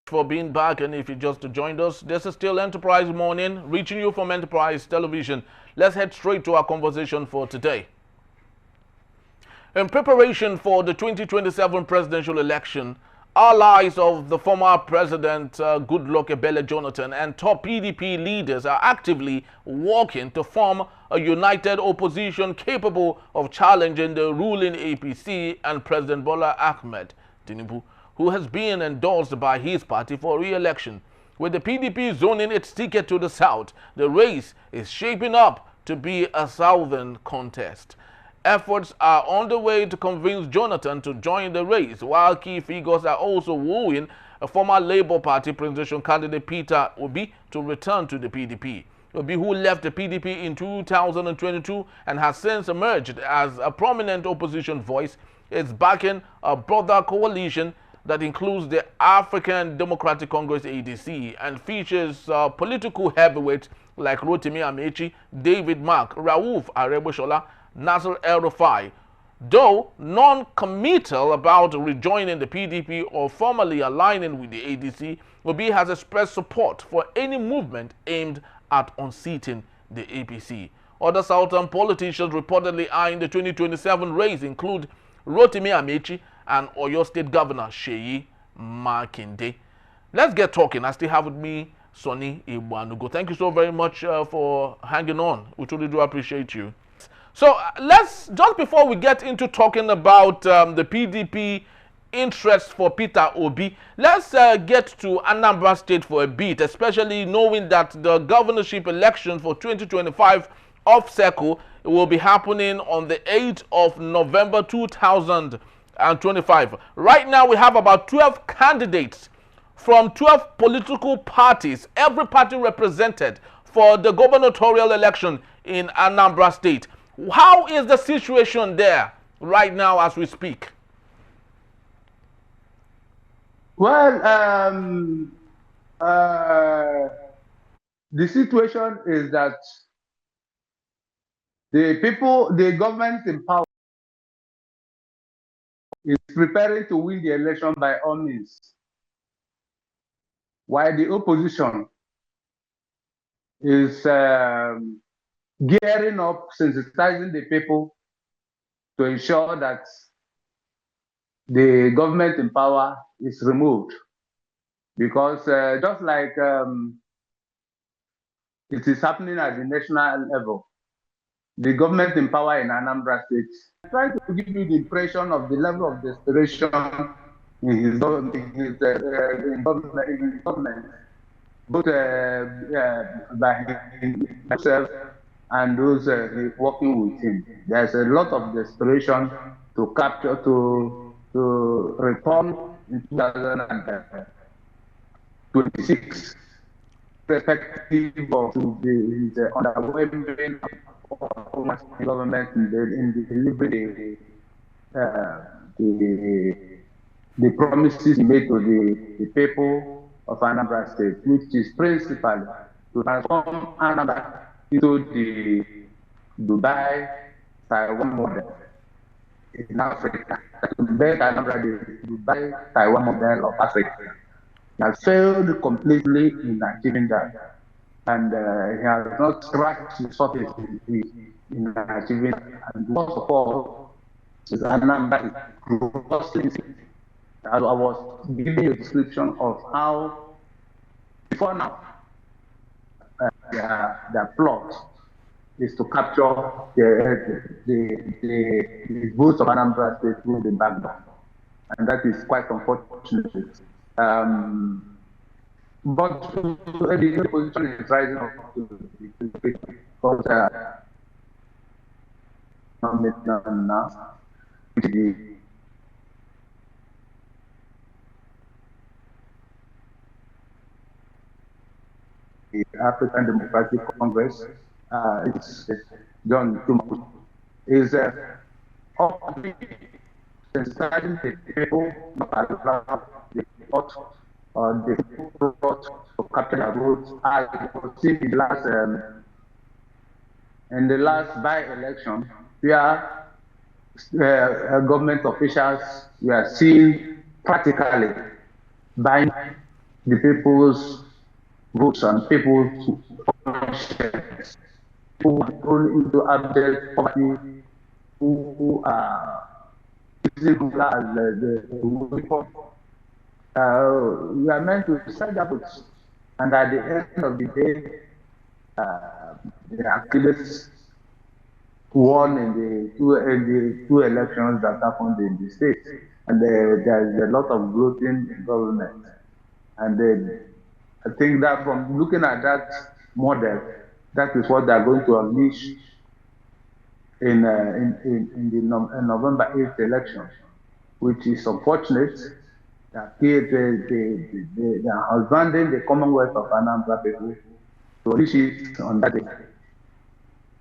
For being back, and if you just joined us, this is still Enterprise Morning, reaching you from Enterprise Television. Let's head straight to our conversation for today. In preparation for the 2027 presidential election, allies of the former President Goodluck Jonathan and top PDP leaders are actively working to form a united opposition capable of challenging the ruling APC and President Bola Tinubu, who has been endorsed by his party for re-election. With the PDP zoning its ticket to the south, the race is shaping up to be a southern contest. Efforts are underway to convince Jonathan to join the race, while key figures are also wooing a former Labour Party presidential candidate Peter Obi to return to the PDP. Obi, who left the PDP in 2022 and has since emerged as a prominent opposition voice, is backing a broader coalition that includes the African Democratic Congress ADC and features political heavyweights like Rotimi Amaechi, David Mark, Rauf Aregbesola, Nasir el-Rufai. Though non-committal about rejoining the PDP or formally aligning with the ADC, Obi has expressed support for any movement aimed at unseating the APC. Other southern politicians reportedly eyeing the 2027 race include Rotimi Amaechi and Oyo State Governor Seyi Makinde. Let's get talking. I still have with me Sonny Ibuanugo. Thank you so very much for hanging on. We truly do appreciate you. So let's, just before we get into talking about the PDP interest for Peter Obi, let's get to Anambra State for a bit, especially knowing that the governorship election for 2025 off-cycle will be happening on the 8th of November 2025. Right now we have about 12 candidates from 12 political parties, every party represented, for the gubernatorial election in Anambra State. How is the situation there right now as we speak? Well, the situation is that the government in power is preparing to win the election by all means, while the opposition is gearing up, sensitizing the people to ensure that the government in power is removed. Because just like it is happening at the national level, the government in power in Anambra State is trying to give you the impression of the level of desperation in his government, both by himself and those working with him. There's a lot of desperation to capture, to reform in 2026, perspective of the underwhelming performance of the government in delivering the promises made to the people of Anambra State, which is principally to transform Anambra into the Dubai, Taiwan model in Africa, to make Anambra the Dubai, Taiwan model of Africa. He has failed completely in achieving that, and he has not scratched the surface in achieving it. And most of all, Anambra is grossly. I was giving you a description of how, before now, their plot is to capture the votes of Anambra State through the background, and that is quite unfortunate. But the opposition is rising up to the because now the African Democratic Congress, it's John Tumu, is sensitizing the people about the thought or the thought to capture the votes. As you see in the last by-election, where government officials were seen practically buying the people's votes and people's conscience. People who are thrown into abject poverty, who are using ruler as the weapon. We are meant to set that votes. And at the end of the day, the activists won in the two elections that happened in the state. And there is a lot of bloating in government. And then I think that from looking at that model, that is what they are going to unleash in the November 8th election, which is unfortunate that they are husbanding the Commonwealth of Anambra people to unleash it on that day.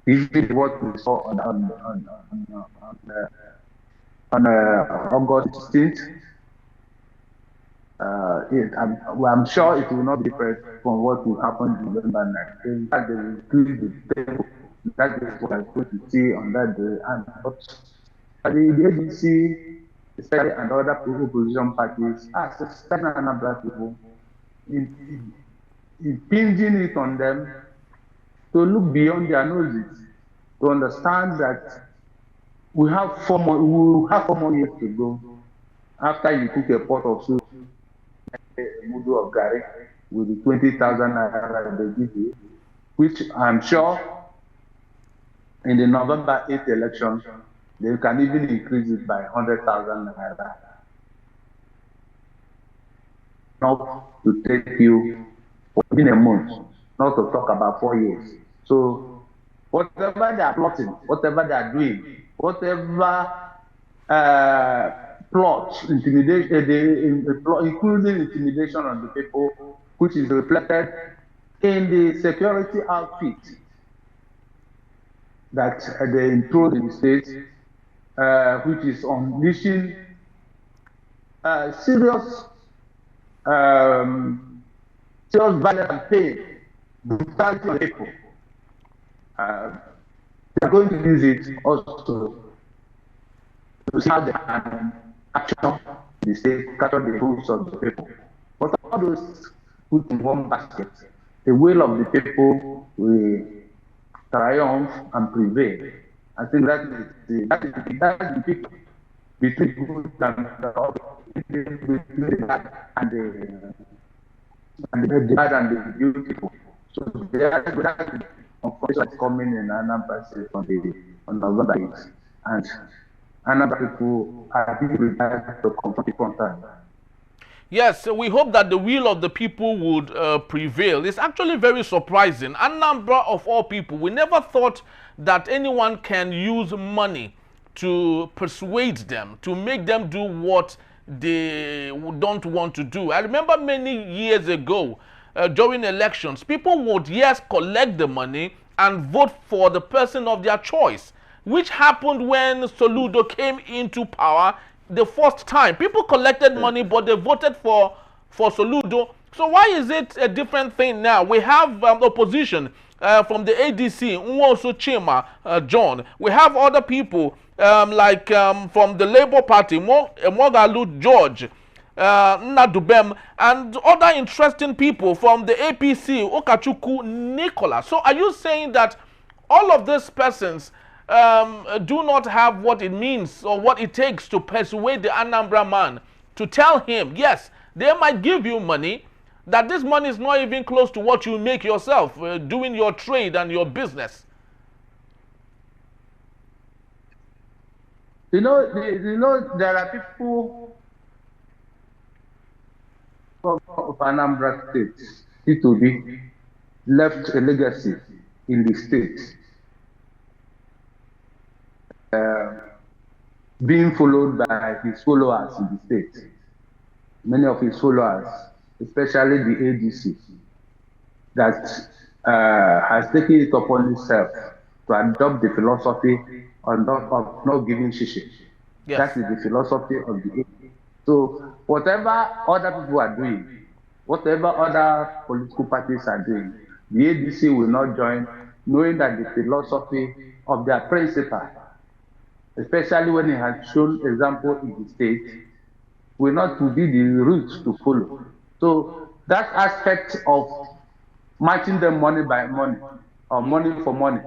This is what we saw on August 16th. I'm sure it will not be different from what will happen in November 9th. In fact, they will increase the tempo. That is what I'm going to see on that day. And but the ADC, especially and other opposition parties, are certain Anambra people, impinging it on them to look beyond their noses, to understand that we have 4 more years to go after you cook a pot of soup, a mudu of gari with the 20,000 naira they give you, which I'm sure in the November 8th election, they can even increase it by 100,000 naira. Not to take you within a month, not to talk about 4 years. So whatever they are plotting, whatever they are doing, whatever plot, intimidation, including intimidation on the people, which is reflected in the security outfit that they intro in the state, which is unleashing serious violence and pain, brutality on people. They are going to use it also to see how they can capture the state, capture the votes of the people. But all those put in one basket, the will of the people will triumph and prevail. I think that is the people between good and the bad and the beautiful. So that unfortunately is coming in Anambra State on November 8th. And Anambra people are being prepared to confront the frontline. Yes, so we hope that the will of the people would prevail. It's actually very surprising. Anambra, of all people, we never thought that anyone can use money to persuade them, to make them do what they don't want to do. I remember many years ago, during elections, people would, yes, collect the money and vote for the person of their choice, which happened when Soludo came into power the first time. People collected money, but they voted for Soludo. So why is it a different thing now? We have opposition from the ADC, Nwosu Chima, John. We have other people like from the Labour Party, Mogalu George, Nnadubem, and other interesting people from the APC, Okachuku Nicola. So are you saying that all of these persons do not have what it means or what it takes to persuade the Anambra man to tell him, yes, they might give you money, that this money is not even close to what you make yourself doing your trade and your business? You know, there are people of Anambra State, P2B, left a legacy in the state, being followed by his followers in the state. Many of his followers, especially the ADC, that has taken it upon itself to adopt the philosophy of not giving shishi. Yes. That is the philosophy of the ADC. So whatever other people are doing, whatever other political parties are doing, the ADC will not join, knowing that the philosophy of their principal, especially when it has shown example in the state, will not be the route to follow. So that aspect of matching them money by money or money for money,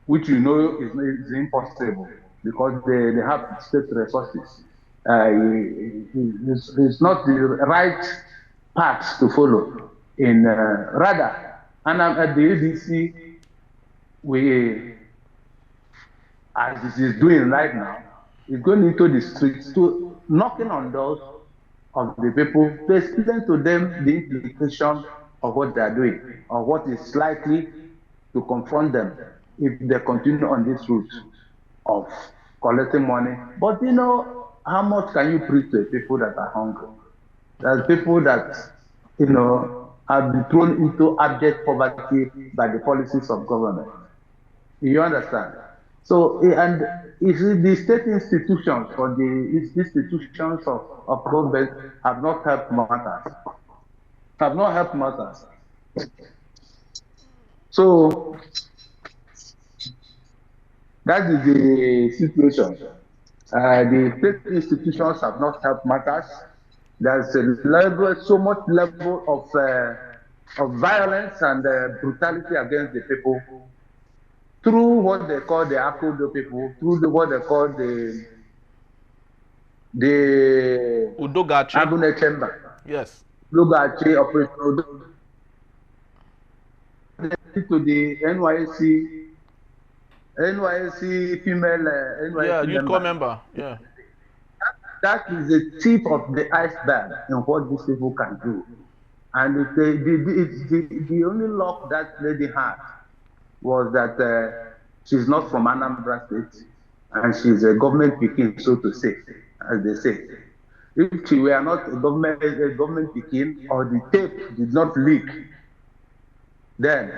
which you know is impossible because they have state resources. It's not the right path to follow. Rather, and at the ADC, we, as it is doing right now, is going into the streets to knocking on doors of the people to explain to them the implication of what they are doing or what is likely to confront them if they continue on this route of collecting money. But you know, how much can you preach to people that are hungry? There's people that, you know, have been thrown into abject poverty by the policies of government. You understand? So, and you see, the state institutions or the institutions of government have not helped matters. Have not helped matters. So, that is the situation. The state institutions have not helped matters. There's so much level of violence and brutality against the people through what they call the Akudo people, through what they call the Udogachi. Abune Chamber. Yes. Udogachi operation to the NYC female NYC youth member. Yeah. That is the tip of the iceberg in what these people can do. And the only luck that lady had was that she's not from Anambra State and she's a government pikin, so to say, as they say. If she were not a government pikin or the tape did not leak, then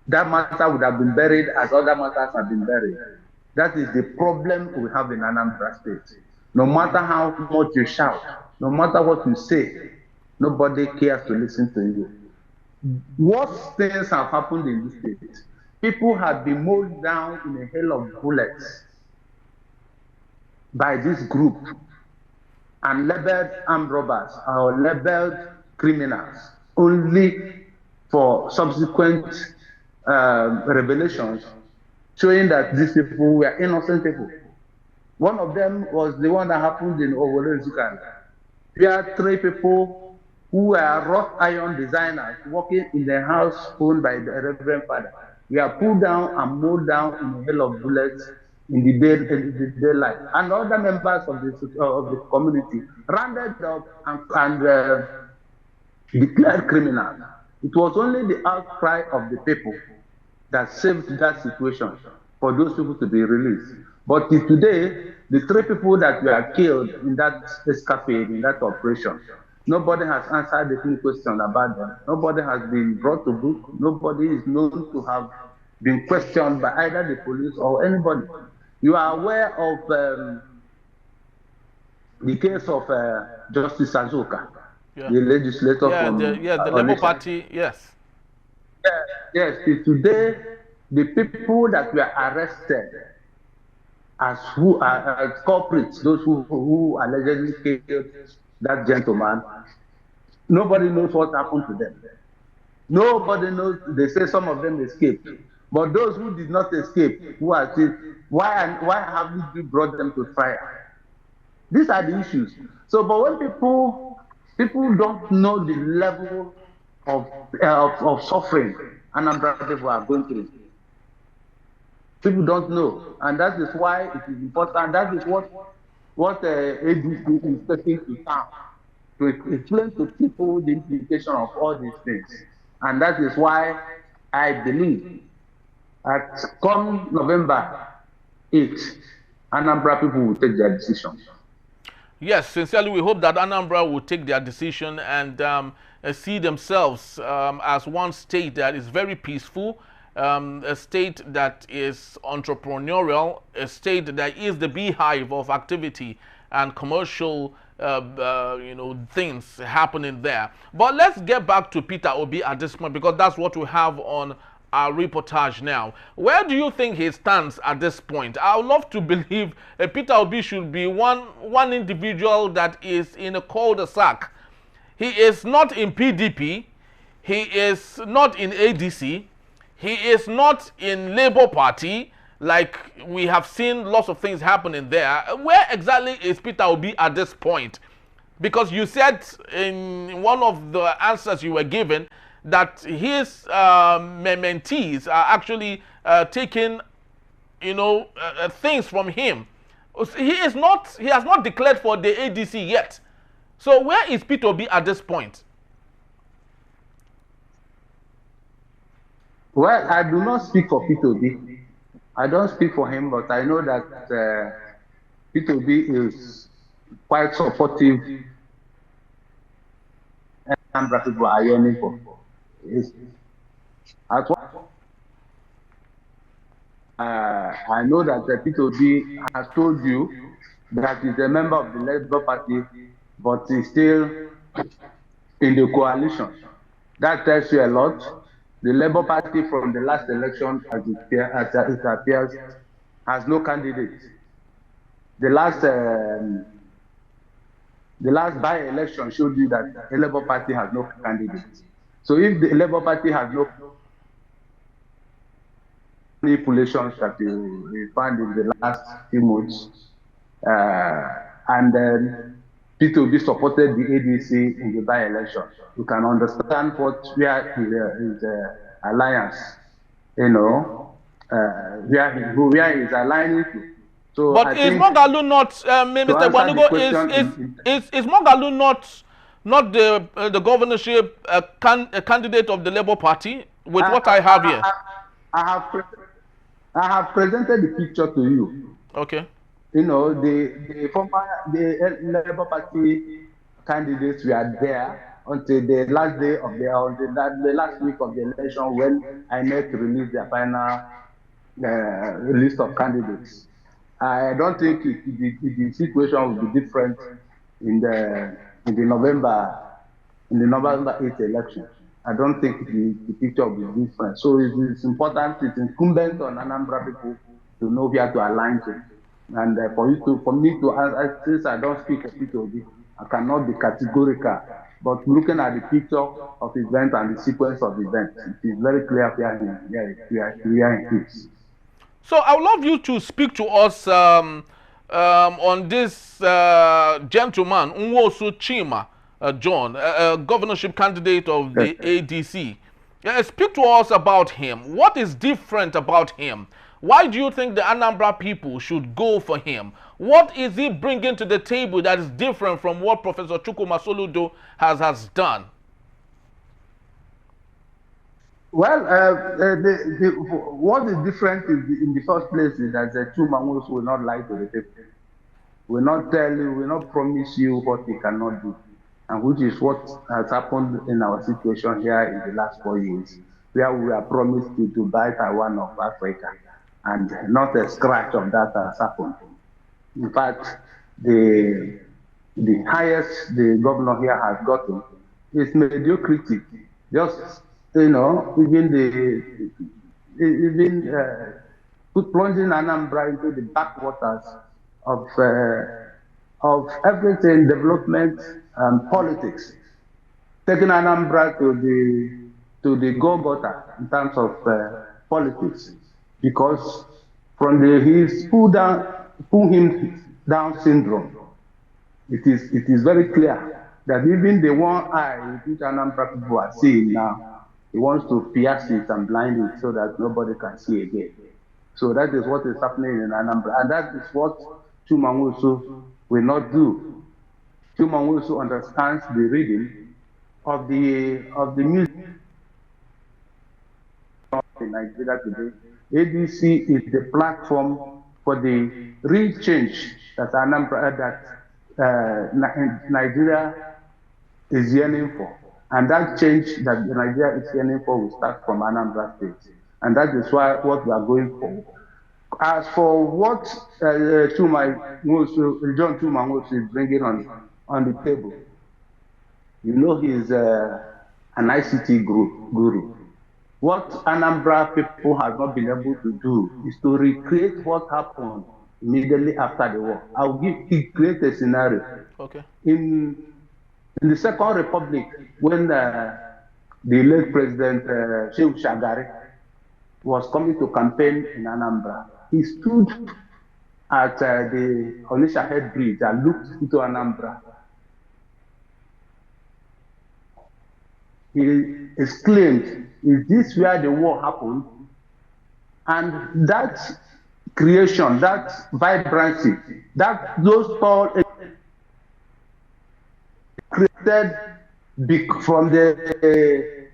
that matter would have been buried as other matters have been buried. That is the problem we have in Anambra State. No matter how much you shout, no matter what you say, nobody cares to listen to you. Worse things have happened in this state. People have been mowed down in a hail of bullets by this group and labeled armed robbers or labeled criminals only for subsequent revelations showing that these people were innocent people. One of them was the one that happened in Owerri, Zukan. There are 3 people who were wrought iron designers working in the house owned by the Reverend Father. We are pulled down and mowed down in a hail of bullets in the daylight. And other members of the community rounded up and declared criminals. It was only the outcry of the people that saved that situation for those people to be released. But today, the 3 people that were killed in that escapade, in that operation, nobody has answered the question about them. Nobody has been brought to book. Nobody is known to have been questioned by either the police or anybody. You are aware of the case of Justice Azuka, the legislator from the Labour Party, yes. Yes, today, the people that were arrested as culprits, those who allegedly killed that gentleman, nobody knows what happened to them. Nobody knows. They say some of them escaped. But those who did not escape, who are still, why haven't you brought them to trial? These are the issues. So, but when people don't know the level of suffering Anambra people are going through, people don't know, and that is why it is important. That is what ADC is taking to town to explain to people the implication of all these things, and that is why I believe that come November 8th, Anambra people will take their decision. Yes, sincerely, we hope that Anambra will take their decision and see themselves as one state that is very peaceful, a state that is entrepreneurial, a state that is the beehive of activity and commercial things happening there. But let's get back to Peter Obi at this point, because that's what we have on our reportage now. Where do you think he stands at this point? I would love to believe Peter Obi should be one individual that is in a cul-de-sac. He is not in PDP. He is not in ADC. He is not in Labour Party. Like we have seen lots of things happening there. Where exactly is Peter Obi at this point? Because you said in one of the answers you were given that his mentees are actually taking, things from him. He has not declared for the ADC yet. So where is Peter Obi at this point? Well, I do not speak for Peter Obi. I don't speak for him, but I know that Peter Obi is quite supportive. And people are yearning for. I know that Peter Obi has told you that he's a member of the Labour Party, but he's still in the coalition. That tells you a lot. The Labour Party from the last election, as it appears, has no candidate. The last by-election showed you that the Labour Party has no candidate. So if the Labour Party has no manipulations that we found in the last few months, and then Peter Obi supported the ADC in the by-election, you can understand where his alliance, where he's aligning to. So but is Moghalu not, Mr. Bwanugo, is Moghalu not the governorship candidate of the Labour Party with what I have here? I have presented the picture to you. Okay. The Labour Party candidates were there until the last day of the last week of the election, when INEC released their final list of candidates. I don't think the situation will be different in the November 8th election. I don't think the picture will be different. So it's important. It's incumbent on Anambra people to know where to align to. And for me to, since I don't speak of Peter Obi, I cannot be categorical. But looking at the picture of events and the sequence of events, it is very clear where it is. So I would love you to speak to us on this gentleman, Nwosu Chima John, governorship candidate of the ADC. Speak to us about him. What is different about him? Why do you think the Anambra people should go for him? What is he bringing to the table that is different from what Professor Chukwuma Soludo has done? Well, what is different in the first place is that the two Mangus will not lie to the people. Will not tell you, will not promise you what he cannot do. And which is what has happened in our situation here in the last 4 years, where we are promised to buy Taiwan of Africa, and not a scratch of that has happened. In fact, the highest the governor here has gotten is mediocrity. Just, plunging Anambra into the backwaters of everything, development and politics, taking Anambra to the go-getter in terms of politics, because from his pull him down syndrome, it is very clear that even the one eye which Anambra people are seeing now, he wants to pierce it and blind it so that nobody can see again. So that is what is happening in Anambra, and that is what Chumangusu will not do. Chumangusu understands the reading of the music in Nigeria today. ADC is the platform for the real change that Nigeria is yearning for. And that change that Nigeria is yearning for will start from Anambra State. And that is what we are going for. As for what John Chumangusu is bringing on the table, he's an ICT guru. What Anambra people have not been able to do is to recreate what happened immediately after the war. He create a scenario. Okay. In In the Second Republic, when the late President Seyi Shagari was coming to campaign in Anambra, he stood at the Onitsha Head Bridge and looked into Anambra. He exclaimed, "Is this where the war happened?" And that creation, that vibrancy, those tall created from the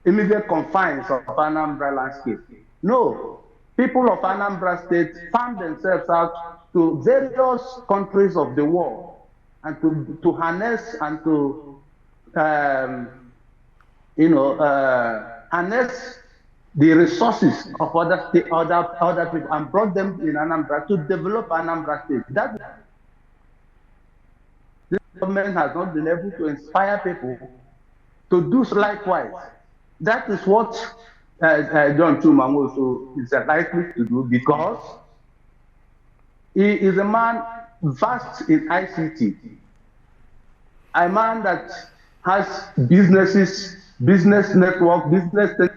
immediate confines of Anambra landscape. No, people of Anambra State found themselves out to various countries of the world and to harness and to harness the resources of other people and brought them in Anambra to develop Anambra State. That this government has not been able to inspire people to do likewise. That is what John Chuma also is likely to do, because he is a man vast in ICT, a man that has businesses, business network, business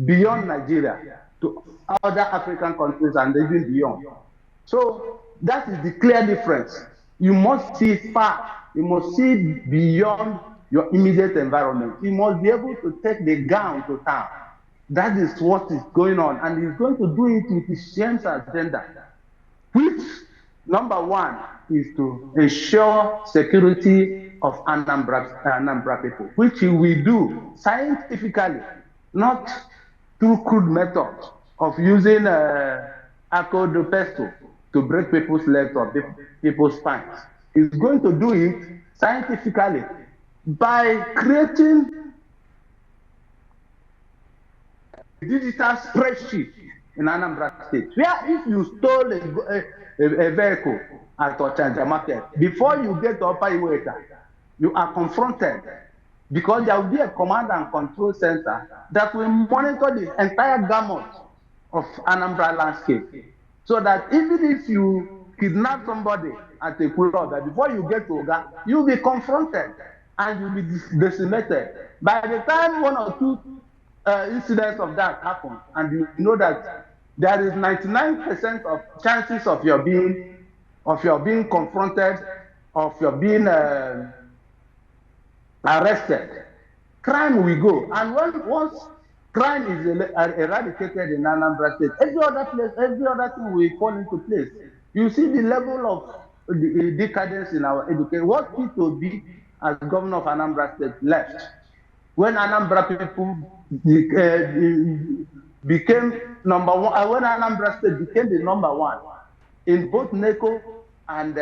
beyond Nigeria to other African countries and even beyond. So that is the clear difference. You must see far. You must see beyond your immediate environment. You must be able to take the gown to town. That is what is going on, and he's going to do it with his change agenda, which, number one, is to ensure security of Anambra people, which he will do scientifically, not through crude methods of using acid pesto to break people's legs or people's spines. He's going to do it scientifically by creating a digital spreadsheet in Anambra State, where if you stole a vehicle at Ochanja Market, before you get to Upper Iweta, you are confronted, because there will be a command and control center that will monitor the entire gamut of Anambra landscape. So that even if you kidnap somebody at a club, before you get to Oga, you'll be confronted and you'll be decimated. By the time one or two incidents of that happen, and you know that there is 99% of chances of your being confronted, of your being arrested, crime will go. And once crime is eradicated in Anambra State, every other thing will fall into place. You see the level of the decadence in our education. What P2B as governor of Anambra State left, when Anambra people became number one, when Anambra State became the number one in both NECO and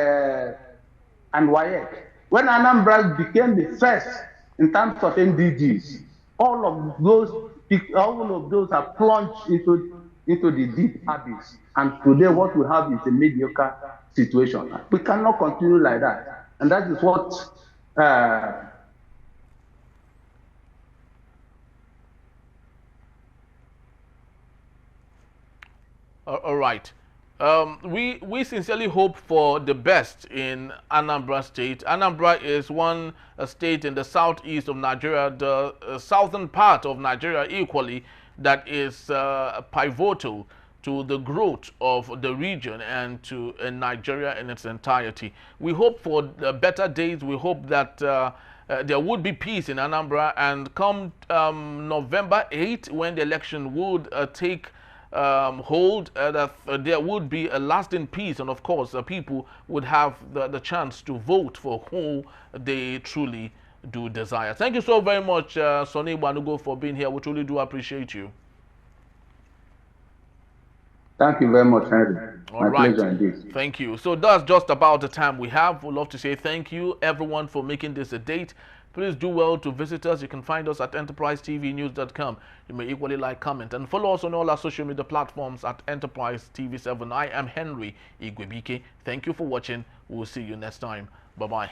WAEC, when Anambra became the first in terms of NDGs, all of those are plunged into the deep abyss. And today what we have is a mediocre situation. We cannot continue like that. And that is what all right. We sincerely hope for the best in Anambra State. Anambra is one state in the southeast of Nigeria, the southern part of Nigeria equally, that is pivotal to the growth of the region and to Nigeria in its entirety. We hope for better days. We hope that there would be peace in Anambra, and come November 8th, when the election would take hold, that there would be a lasting peace, and of course people would have the chance to vote for who they truly do desire. Thank you so very much, Sonny Banugo, for being here. We truly do appreciate you. Thank you very much, Henry. All right. Thank you. So that's just about the time we have. We'd love to say thank you, everyone, for making this a date. Please do well to visit us. You can find us at enterprisetvnews.com. You may equally like, comment, and follow us on all our social media platforms at Enterprise TV7. I am Henry Igwebike. Thank you for watching. We'll see you next time. Bye-bye.